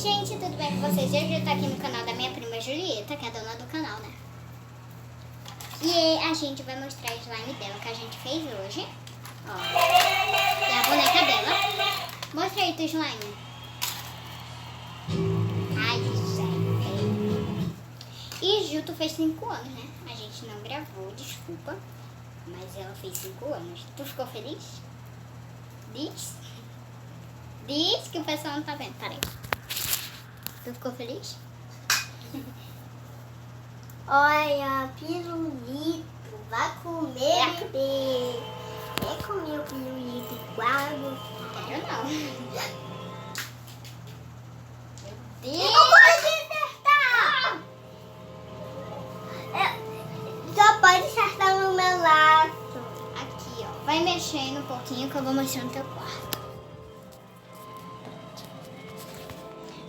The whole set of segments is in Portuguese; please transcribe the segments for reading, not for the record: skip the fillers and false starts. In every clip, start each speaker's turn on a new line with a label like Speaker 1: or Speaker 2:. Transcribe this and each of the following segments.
Speaker 1: gente, tudo bem com vocês? Hoje eu tô aqui no canal da minha prima Julieta, que é a dona do canal, né? E a gente vai mostrar o slime dela que a gente fez hoje. Ó, é a boneca dela. Mostra aí teu slime. Ai, gente. E Ju, tu fez 5 anos, né? A gente não gravou, desculpa. Mas ela fez 5 anos. Tu ficou feliz? Diz? Diz que o pessoal não tá vendo. Peraí. Tu ficou feliz?
Speaker 2: Olha, pirulito, vai comer, bebê. Quer comer o pirulito igual você?
Speaker 1: Quero não. Meu Deus.
Speaker 2: Eu consegui acertar! Só pode acertar no meu laço.
Speaker 1: Aqui, ó. Vai mexendo um pouquinho que eu vou mostrar no teu quarto.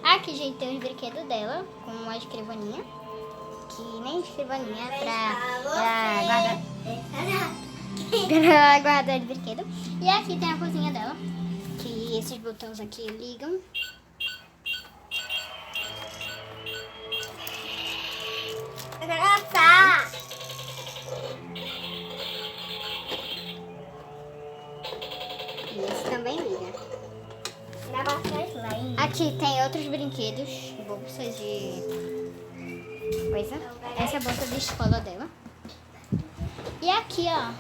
Speaker 1: Aqui, gente, tem os brinquedos dela com uma escrivaninha. Que nem escrivaninha pra guardar de brinquedo. E aqui tem a cozinha dela. Que esses botões aqui ligam.
Speaker 2: Eu quero assar.
Speaker 1: E esse também liga.
Speaker 2: Dá bastante slime.
Speaker 1: Aqui tem outros brinquedos, bolsas de coisa. Essa é a bolsa de escola dela. E aqui, ó.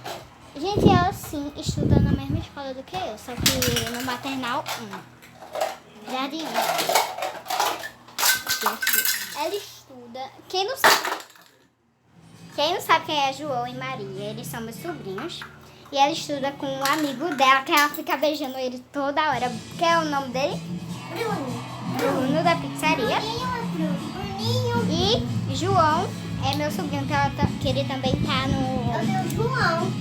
Speaker 1: Gente, ela sim estuda na mesma escola do que eu, só que no maternal 1. Jardim 1. Ela estuda. Quem não sabe quem é João e Maria, eles são meus sobrinhos. E ela estuda com um amigo dela, que ela fica beijando ele toda hora. Que é o nome dele? Bruno, da pizzaria.
Speaker 2: Bruninho.
Speaker 1: E João é meu sobrinho, que ele também tá no...
Speaker 2: Eu tenho o João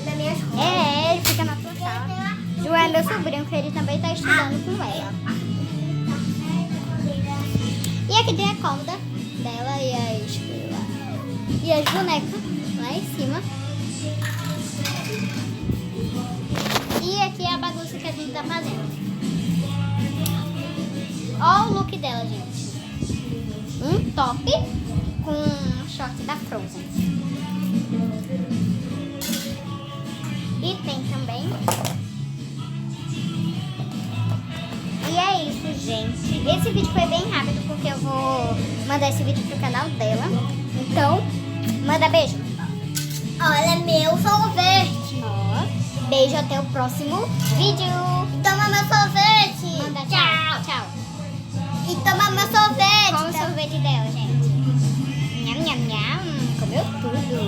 Speaker 2: na minha escola.
Speaker 1: É, ele fica na tua sala. João é meu sobrinho, que ele também tá estudando com ela. E aqui tem a cômoda dela e as bonecas lá em cima. E aqui é a bagunça que a gente tá fazendo. Olha o look dela, gente. Um top com um short da Frozen. E tem também. E é isso, gente. Esse vídeo foi bem rápido porque eu vou mandar esse vídeo pro canal dela. Então, manda beijo.
Speaker 2: Olha, meu sorvete.
Speaker 1: Ó. Beijo, até o próximo vídeo.
Speaker 2: Toma meu sorvete.
Speaker 1: Manda tchau. Tchau.
Speaker 2: E toma meu sorvete.
Speaker 1: Come o sorvete dela, gente. Nham, nham, nham. Comeu tudo.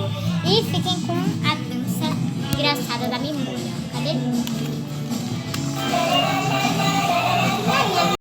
Speaker 1: E fiquem com a dança engraçada da Mimolha. Cadê?